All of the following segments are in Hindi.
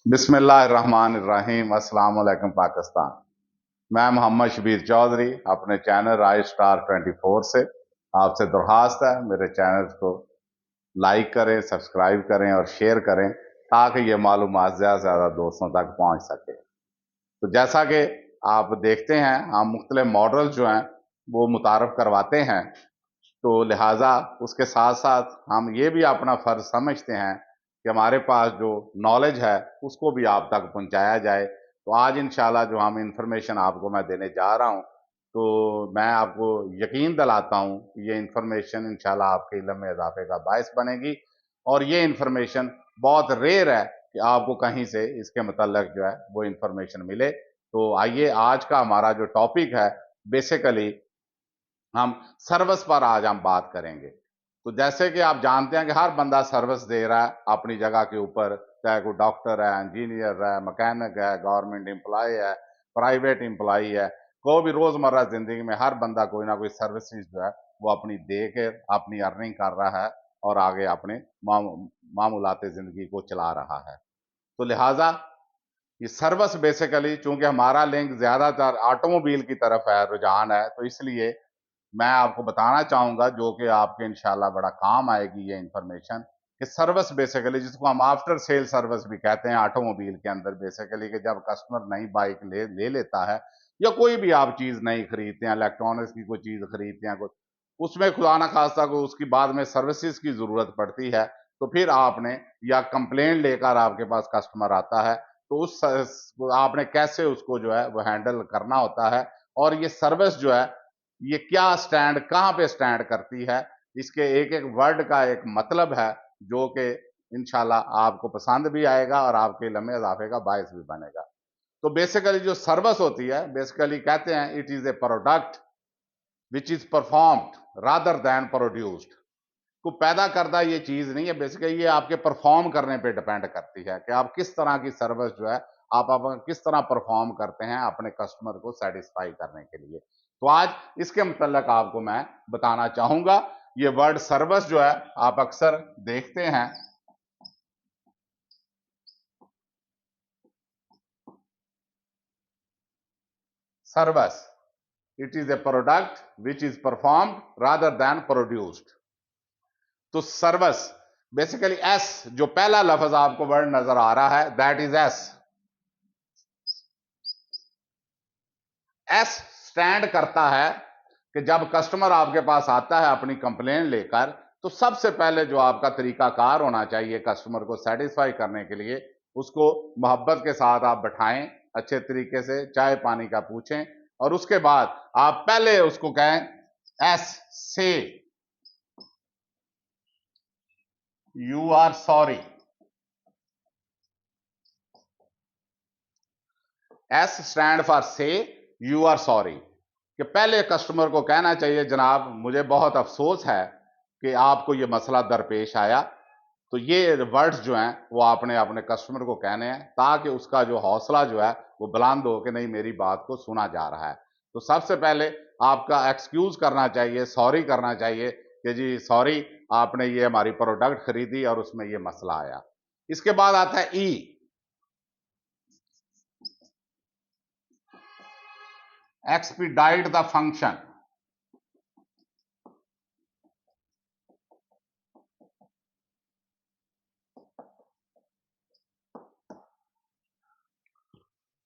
बिस्मिल्लाहिर्रहमानिर्रहीम। अस्सलाम वालेकुम पाकिस्तान। मैं मोहम्मद शबीर चौधरी अपने चैनल राइज स्टार 24 से आपसे दरख्वास्त है मेरे चैनल को लाइक करें, सब्सक्राइब करें और शेयर करें ताकि ये मालूमात ज़्यादा से ज़्यादा दोस्तों तक पहुंच सके। तो जैसा कि आप देखते हैं, हम मुख्तलिफ मॉडल जो हैं वो मुतारफ़ करवाते हैं, तो लिहाजा उसके साथ साथ हम ये भी अपना फ़र्ज समझते हैं कि हमारे पास जो नॉलेज है उसको भी आप तक पहुंचाया जाए। तो आज इंशाल्लाह जो हम इंफॉर्मेशन आपको मैं देने जा रहा हूं, तो मैं आपको यकीन दिलाता हूं कि ये इंफॉर्मेशन इंशाल्लाह आपके इल्म में इजाफे का बायस बनेगी। और ये इंफॉर्मेशन बहुत रेयर है कि आपको कहीं से इसके मतलब जो है वो इंफॉर्मेशन मिले। तो आइए, आज का हमारा जो टॉपिक है, बेसिकली हम सर्विस पर आज हम बात करेंगे। तो जैसे कि आप जानते हैं कि हर बंदा सर्विस दे रहा है अपनी जगह के ऊपर, चाहे कोई डॉक्टर है, इंजीनियर है, मैकेनिक है, गवर्नमेंट एम्प्लॉय है, प्राइवेट एम्प्लॉय है। कोई भी रोजमर्रा जिंदगी में हर बंदा कोई ना कोई सर्विसेज जो है वो अपनी दे के अपनी अर्निंग कर रहा है और आगे अपने मामूलाते जिंदगी को चला रहा है। तो लिहाजा ये सर्विस बेसिकली, चूंकि हमारा लिंक ज्यादातर ऑटोमोबाइल की तरफ है, रुझान है, तो इसलिए मैं आपको बताना चाहूंगा, जो कि आपके इंशाल्लाह बड़ा काम आएगी ये इंफॉर्मेशन, कि सर्विस बेसिकली जिसको हम आफ्टर सेल सर्विस भी कहते हैं ऑटोमोबाइल के अंदर, बेसिकली कि जब कस्टमर नई बाइक ले लेता है या कोई भी आप चीज नई खरीदते हैं, इलेक्ट्रॉनिक्स की कोई चीज खरीदते हैं, कुछ उसमें खुदा ना खास्ता को उसकी बाद में सर्विसेज की जरूरत पड़ती है, तो फिर आपने या कंप्लेंट लेकर आपके पास कस्टमर आता है, तो आपने कैसे उसको जो है वो हैंडल करना होता है। और ये सर्विस जो है ये क्या स्टैंड, कहां पे स्टैंड करती है, इसके एक एक वर्ड का एक मतलब है, जो कि इंशाल्लाह आपको पसंद भी आएगा और आपके लम्हे इजाफे का बायस भी बनेगा। तो बेसिकली जो सर्विस होती है, बेसिकली कहते हैं it is a product which is performed rather than produced. को पैदा करता ये चीज नहीं है, बेसिकली ये आपके परफॉर्म करने पे डिपेंड करती है कि आप किस तरह की सर्विस जो है आप किस तरह परफॉर्म करते हैं अपने कस्टमर को सेटिस्फाई करने के लिए। तो आज इसके मतलब आपको मैं बताना चाहूंगा। ये वर्ड सर्विस जो है आप अक्सर देखते हैं, service it is a product which is performed rather than produced. तो सर्विस बेसिकली एस, जो पहला लफ्ज आपको वर्ड नजर आ रहा है, that is S. S stand करता है कि जब कस्टमर आपके पास आता है अपनी कंप्लेन लेकर, तो सबसे पहले जो आपका तरीकाकार होना चाहिए कस्टमर को सेटिस्फाई करने के लिए, उसको मोहब्बत के साथ आप बैठाएं, अच्छे तरीके से चाय पानी का पूछें, और उसके बाद आप पहले उसको कहें S say you are sorry. S stand for say you are sorry, कि पहले कस्टमर को कहना चाहिए जनाब मुझे बहुत अफसोस है कि आपको ये मसला दरपेश आया। तो ये वर्ड्स जो हैं वो आपने अपने कस्टमर को कहने हैं ताकि उसका जो हौसला जो है वो बुलंद हो कि नहीं, मेरी बात को सुना जा रहा है। तो सबसे पहले आपका एक्सक्यूज करना चाहिए, सॉरी करना चाहिए कि जी सॉरी, आपने ये हमारी प्रोडक्ट खरीदी और उसमें ये मसला आया। इसके बाद आता है E, expedite the function.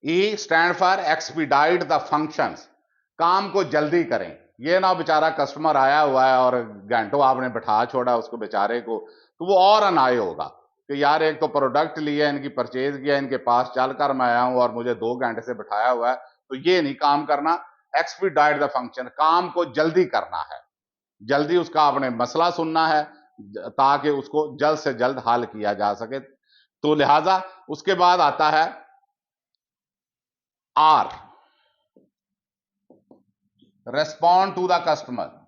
E stand for expedite the functions, काम को जल्दी करें। ये ना बेचारा कस्टमर आया हुआ है और घंटों आपने बैठा छोड़ा उसको बेचारे को, तो वो और अनाय होगा कि यार एक तो प्रोडक्ट लिया, इनकी परचेज किया, इनके पास चलकर मैं आया हूं और मुझे 2 घंटे से बैठाया हुआ है। तो ये नहीं काम करना। एक्सपीडाइट द फंक्शन, काम को जल्दी करना है, जल्दी उसका आपने मसला सुनना है ताकि उसको जल्द से जल्द हल किया जा सके। तो लिहाजा उसके बाद आता है R, respond to the customer.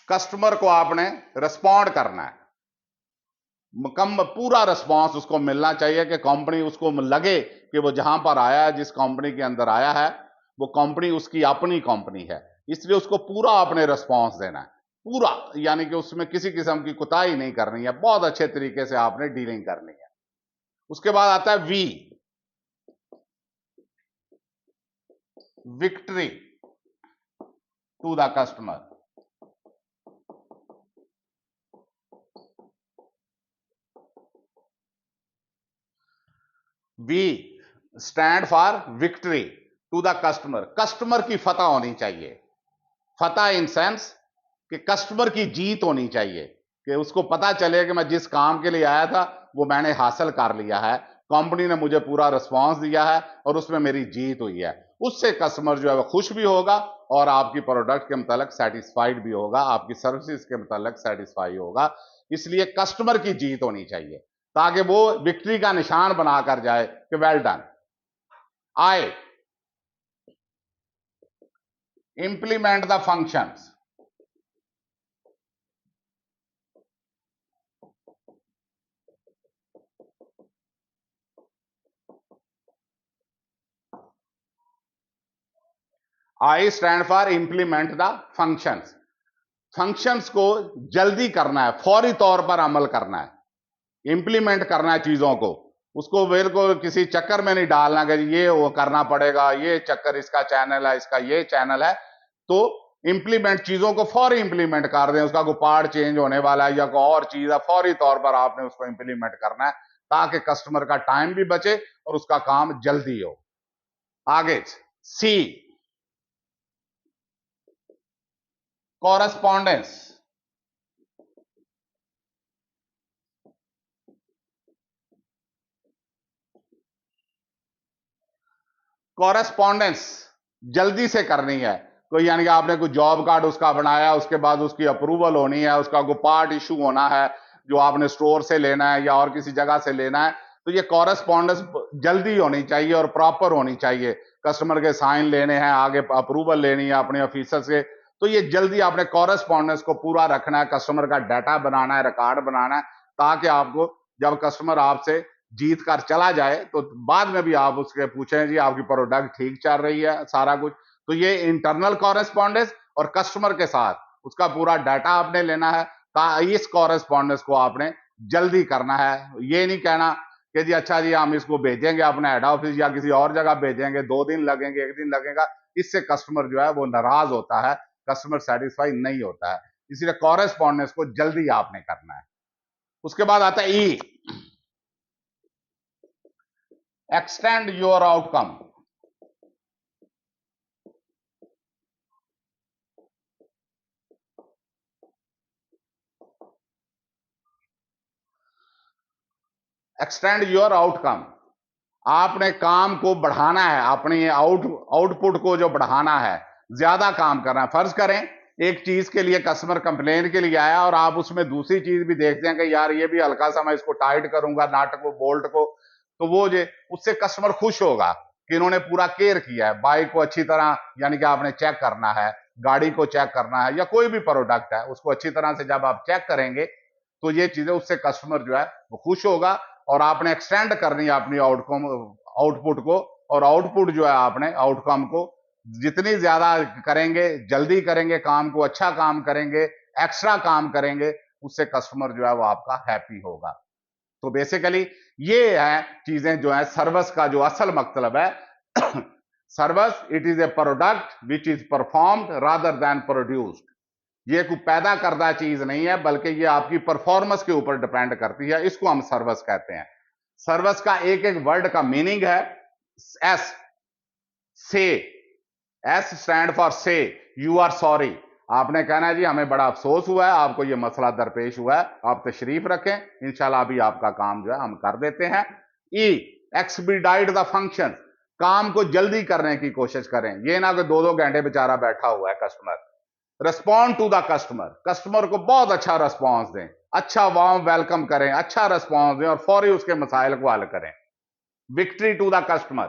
Customer को आपने रिस्पॉन्ड करना है, पूरा रिस्पॉन्स उसको मिलना चाहिए कि कंपनी उसको लगे कि वो जहां पर आया है, जिस कंपनी के अंदर आया है, वो कंपनी उसकी अपनी कंपनी है, इसलिए उसको पूरा आपने रिस्पॉन्स देना है, पूरा, यानी कि उसमें किसी किस्म की कुताही नहीं करनी है, बहुत अच्छे तरीके से आपने डीलिंग करनी है। उसके बाद आता है V, victory to the customer. V stand for victory to the customer. Customer की फतह होनी चाहिए, फतह इन सेंस कि कस्टमर की जीत होनी चाहिए, कि उसको पता चले कि मैं जिस काम के लिए आया था वो मैंने हासिल कर लिया है, कंपनी ने मुझे पूरा रिस्पांस दिया है और उसमें मेरी जीत हुई है। उससे कस्टमर जो है वो खुश भी होगा और आपकी प्रोडक्ट के मुतालिक सेटिस्फाइड भी होगा, आपकी सर्विसेज के मुतालिक सेटिस्फाई होगा। इसलिए कस्टमर की जीत होनी चाहिए ताकि वो विक्ट्री का निशान बनाकर जाए कि well done. I implement the functions. I stand for implement the functions. Functions को जल्दी करना है, फौरी तौर पर अमल करना है, इंप्लीमेंट करना है चीजों को, उसको बिल्कुल किसी चक्कर में नहीं डालना कि ये वो करना पड़ेगा, ये चक्कर इसका चैनल है, इसका ये चैनल है। तो इंप्लीमेंट, चीजों को फौरी इंप्लीमेंट कर दें, उसका कोई पार्ट चेंज होने वाला है या कोई और चीज है, फौरी तौर पर आपने उसको इंप्लीमेंट करना है ताकि कस्टमर का टाइम भी बचे और उसका काम जल्दी हो। आगे सी, कॉरेस्पॉन्डेंस। कॉरेस्पॉन्डेंस जल्दी से करनी है, तो यानी कि आपने कोई जॉब कार्ड उसका बनाया, उसके बाद उसकी अप्रूवल होनी है, उसका कोई पार्ट इशू होना है जो आपने स्टोर से लेना है या और किसी जगह से लेना है, तो ये कॉरेस्पॉन्डेंस जल्दी होनी चाहिए और प्रॉपर होनी चाहिए। कस्टमर के साइन लेने हैं, आगे अप्रूवल लेनी है अपने ऑफिसर से, तो ये जल्दी आपने कॉरेस्पॉन्डेंस को पूरा रखना है, कस्टमर का डाटा बनाना है, रिकॉर्ड बनाना है, ताकि आपको जब कस्टमर आपसे जीत कर चला जाए तो बाद में भी आप उसके पूछें जी आपकी प्रोडक्ट ठीक चल रही है, सारा कुछ। तो ये इंटरनल कॉरेस्पॉन्डेंस और कस्टमर के साथ उसका पूरा डाटा आपने लेना है, इस कॉरेस्पॉन्डेंस को आपने जल्दी करना है। ये नहीं कहना कि जी अच्छा जी हम इसको भेजेंगे अपने हेड ऑफिस या किसी और जगह भेजेंगे, 2 दिन लगेंगे, 1 दिन लगेगा, इससे कस्टमर जो है वो नाराज होता है, कस्टमर सेटिस्फाई नहीं होता है। इसलिए कॉरेस्पॉन्डेंस को जल्दी आपने करना है। उसके बाद आता है E, extend your outcome. Extend your outcome, आपने काम को बढ़ाना है, अपनी आउटपुट को जो बढ़ाना है, ज्यादा काम करना है। फर्ज करें एक चीज के लिए कस्टमर कंप्लेन के लिए आया और आप उसमें दूसरी चीज भी देखते हैं कि यार ये भी हल्का सा मैं इसको टाइट करूंगा, नट को, बोल्ट को, तो वो जो उससे कस्टमर खुश होगा कि इन्होंने पूरा केयर किया है। बाइक को अच्छी तरह, यानी कि आपने चेक करना है, गाड़ी को चेक करना है या कोई भी प्रोडक्ट है उसको अच्छी तरह से जब आप चेक करेंगे तो ये चीजें, उससे कस्टमर जो है वो खुश होगा और आपने एक्सटेंड करनी है अपनी आउटकम, आउटपुट को, और आउटपुट जो है आपने आउटकम को जितनी ज्यादा करेंगे, जल्दी करेंगे काम को, अच्छा काम करेंगे, एक्स्ट्रा काम करेंगे, उससे कस्टमर जो है वो आपका हैप्पी होगा। तो बेसिकली ये है चीजें जो है सर्विस का जो असल मतलब है। Service it is a product which is performed rather than produced. ये कोई पैदा करदा चीज नहीं है बल्कि ये आपकी परफॉर्मेंस के ऊपर डिपेंड करती है, इसको हम सर्विस कहते हैं। सर्विस का एक एक वर्ड का मीनिंग है। एस, से, S stand for say, you are sorry, आपने कहना है जी हमें बड़ा अफसोस हुआ है, आपको ये मसला दरपेश हुआ है, आप तशरीफ रखें, इंशाल्लाह अभी आपका काम जो है हम कर देते हैं। ई, एक्सपीडाइट द फंक्शन, काम को जल्दी करने की कोशिश करें, ये ना कि 2-2 घंटे बेचारा बैठा हुआ है customer. Respond to the customer, customer को बहुत अच्छा रिस्पॉन्स दें, अच्छा वार्म वेलकम करें, अच्छा रिस्पॉन्स दें और फौरी उसके मसाइल को हल करें। Victory to the customer,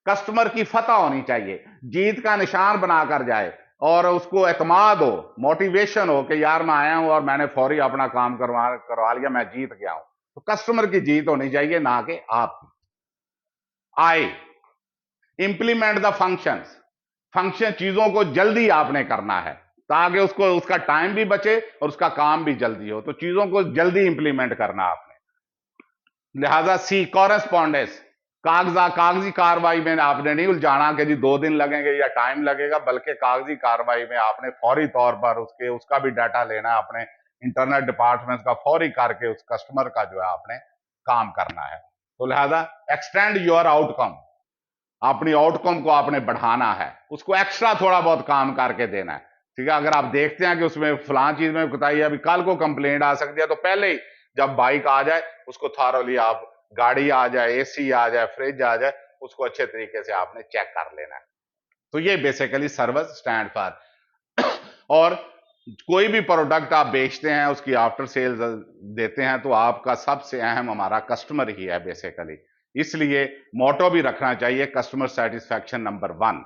customer की फतह होनी चाहिए, जीत का निशान बनाकर जाए और उसको एतमाद हो, मोटिवेशन हो कि यार मैं आया हूं और मैंने फौरी अपना काम करवा लिया, मैं जीत गया हूं। तो कस्टमर की जीत होनी चाहिए, ना कि आपकी। आई इंप्लीमेंट द फंक्शंस, फंक्शन चीजों को जल्दी आपने करना है ताकि उसको उसका टाइम भी बचे और उसका काम भी जल्दी हो, तो चीजों को जल्दी इंप्लीमेंट करना आपने। लिहाजा सी कॉरेस्पॉन्डेंस, कागजी कार्रवाई में आपने नहीं उलझाना कि जी 2 दिन लगेंगे या टाइम लगेगा, बल्कि कागजी कार्रवाई में आपने फौरी तौर पर उसका भी डाटा लेना है, अपने इंटरनेट डिपार्टमेंट का फौरी करके उस कस्टमर का जो है आपने काम करना है। तो लिहाजा एक्सटेंड योर आउटकम, अपनी आउटकम को आपने बढ़ाना है, उसको एक्स्ट्रा थोड़ा बहुत काम करके देना है। ठीक है, अगर आप देखते हैं कि उसमें फलां चीज में बताइए अभी कल को कंप्लेंट आ सकती है, तो पहले ही जब बाइक आ जाए उसको थॉरोली, आप गाड़ी आ जाए, एसी आ जाए, फ्रिज आ जाए, उसको अच्छे तरीके से आपने चेक कर लेना है। तो ये बेसिकली सर्विस स्टैंड फॉर। और कोई भी प्रोडक्ट आप बेचते हैं, उसकी आफ्टर सेल्स देते हैं, तो आपका सबसे अहम हमारा कस्टमर ही है बेसिकली। इसलिए मोटो भी रखना चाहिए कस्टमर सेटिस्फैक्शन नंबर 1।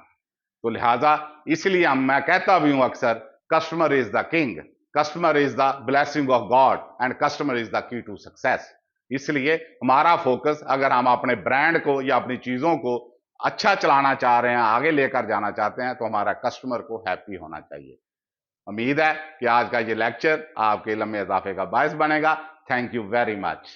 तो लिहाजा इसलिए मैं कहता भी हूं अक्सर, customer is the king, customer is the blessing of God and customer is the key to success. इसलिए हमारा फोकस, अगर हम अपने ब्रांड को या अपनी चीजों को अच्छा चलाना चाह रहे हैं, आगे लेकर जाना चाहते हैं, तो हमारा कस्टमर को हैप्पी होना चाहिए। उम्मीद है कि आज का ये लेक्चर आपके लम्बे इजाफे का बायस बनेगा। Thank you very much.